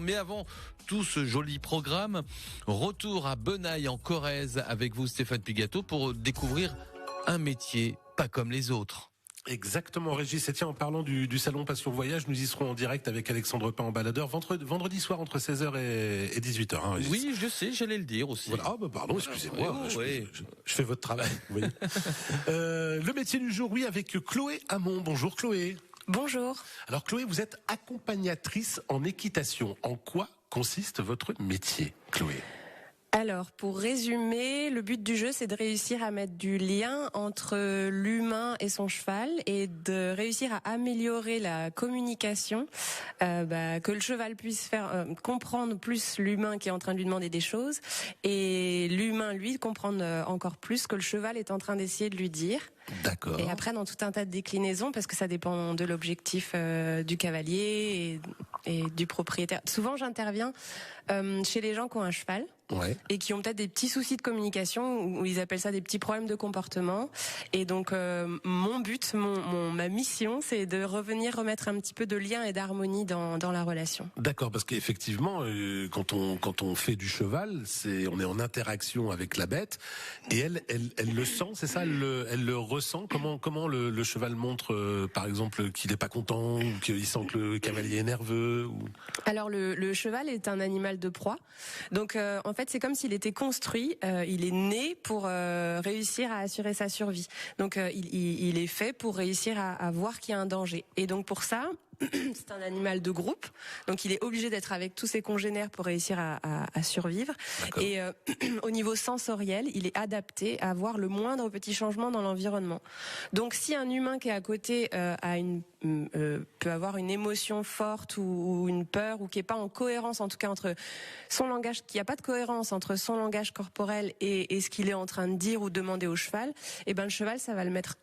Mais avant tout ce joli programme, retour à Benaille en Corrèze avec vous Stéphane Pigato pour découvrir un métier pas comme les autres. Exactement, Régis. Et tiens, en parlant du salon Passion Voyage, nous y serons en direct avec Alexandre Pain en baladeur vendredi soir entre 16h et 18h. Hein, Régis. Oui, je sais, j'allais le dire aussi. Voilà. Ah bah pardon, excusez-moi. Oui. Je fais votre travail. Vous voyez. Le métier du jour, oui, avec Chloé Hamon. Bonjour Chloé. Bonjour. Alors Chloé, vous êtes accompagnatrice en équitation. En quoi consiste votre métier, Chloé ? Alors, pour résumer, le but du jeu, c'est de réussir à mettre du lien entre l'humain et son cheval et de réussir à améliorer la communication, que le cheval puisse faire comprendre plus l'humain qui est en train de lui demander des choses et l'humain, lui, comprendre encore plus ce que le cheval est en train d'essayer de lui dire. D'accord. Et après, dans tout un tas de déclinaisons, parce que ça dépend de l'objectif du cavalier et du propriétaire. Souvent, j'interviens chez les gens qui ont un cheval. Ouais. Et qui ont peut-être des petits soucis de communication ou ils appellent ça des petits problèmes de comportement. Et donc mon but, ma mission, c'est de remettre un petit peu de lien et d'harmonie dans la relation. D'accord, parce qu'effectivement, quand on fait du cheval, on est en interaction avec la bête et elle le sent, c'est ça, elle le ressent. Comment le cheval montre, par exemple, qu'il n'est pas content ou qu'il sent que le cavalier est nerveux ou... Alors le cheval est un animal de proie, donc en fait, c'est comme s'il était construit, il est né pour réussir à assurer sa survie. Donc, il est fait pour réussir à voir qu'il y a un danger. Et donc, pour ça, c'est un animal de groupe. Donc, il est obligé d'être avec tous ses congénères pour réussir à survivre. D'accord. Et au niveau sensoriel, il est adapté à voir le moindre petit changement dans l'environnement. Donc, si un humain qui est à côté peut avoir une émotion forte ou une peur ou qui est pas en cohérence, en tout cas entre son langage, qu'il n'y a pas de cohérence entre son langage corporel et ce qu'il est en train de dire ou demander au cheval, et ben le cheval, ça va le mettre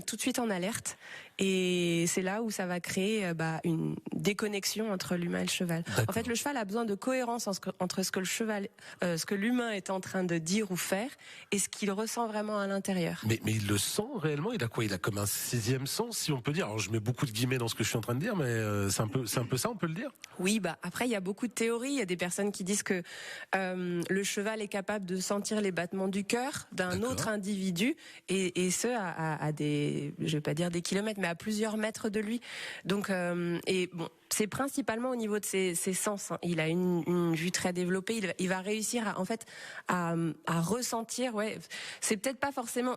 tout de suite en alerte. Et c'est là où ça va créer une déconnexion entre l'humain et le cheval. D'accord. En fait, le cheval a besoin de cohérence entre ce que l'humain est en train de dire ou faire et ce qu'il ressent vraiment à l'intérieur. Mais il le sent réellement. Il a quoi ? Il a comme un sixième sens, si on peut dire. Alors je mets beaucoup de guillemets dans ce que je suis en train de dire, mais c'est un peu ça, on peut le dire. Oui, après il y a beaucoup de théories. Il y a des personnes qui disent que le cheval est capable de sentir les battements du cœur d'un autre individu et ce à des, je vais pas dire des kilomètres, mais à plusieurs mètres de lui. Donc c'est principalement au niveau de ses sens. Hein. Il a une vue très développée. Il va réussir à ressentir. Ouais, c'est peut-être pas forcément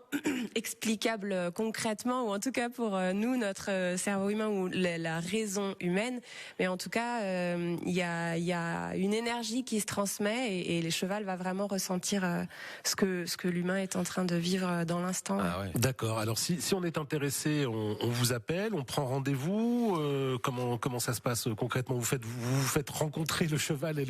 explicable concrètement, ou en tout cas pour nous, notre cerveau humain ou la raison humaine. Mais en tout cas, il y a une énergie qui se transmet et le cheval va vraiment ressentir ce que l'humain est en train de vivre dans l'instant. Ah ouais. D'accord. Alors si on est intéressé, on vous appelle, on prend rendez-vous. Comment ça se passe concrètement ? Vous faites rencontrer le cheval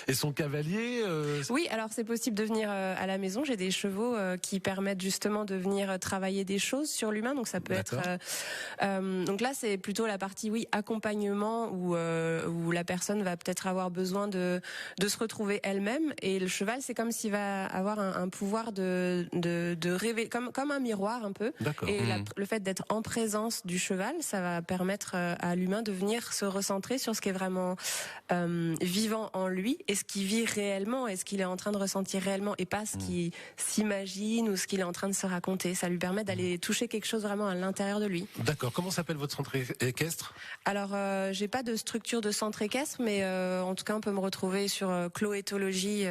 et son cavalier. Oui, alors c'est possible de venir à la maison. J'ai des chevaux qui permettent justement de venir travailler des choses sur l'humain. Donc ça peut être. Donc là, c'est plutôt la partie accompagnement où la personne va peut-être avoir besoin de se retrouver elle-même. Et le cheval, c'est comme s'il va avoir un pouvoir de révéler, comme un miroir un peu. D'accord. Et le fait d'être en présence du cheval, ça va permettre à l'humain de venir se recentrer sur ce qui est vraiment vivant en lui et ce qu'il vit réellement et ce qu'il est en train de ressentir réellement et pas ce qu'il s'imagine ou ce qu'il est en train de se raconter. Ça lui permet d'aller toucher quelque chose vraiment à l'intérieur de lui. D'accord. Comment s'appelle votre centre équestre ? Alors, j'ai pas de structure de centre équestre, mais en tout cas, on peut me retrouver sur Chloétologie.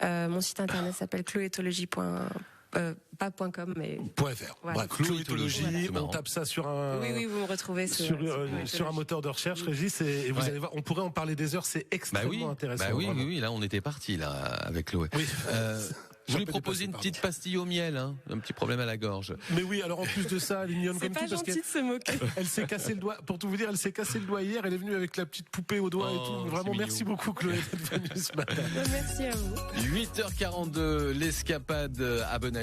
Mon site internet s'appelle chloétologie.com, mais .fr. Voilà. Bref, Chloétologie, on tape ça sur un. Oui, vous me retrouvez sur un moteur de recherche, Régis, et vous allez voir, on pourrait en parler des heures, c'est extrêmement intéressant. Oui, là on était parti là avec Chloé. Oui. Je lui proposais une petite pastille au miel, un petit problème à la gorge. Mais oui, alors en plus de ça, elle est mignonne comme tout. C'est pas gentil de se moquer. Elle s'est cassé le doigt, pour tout vous dire, elle s'est cassé le doigt hier, elle est venue avec la petite poupée au doigt et tout. Vraiment, merci beaucoup Chloé d'être venue ce matin. Merci à vous. 8h42, l'escapade à Benaille.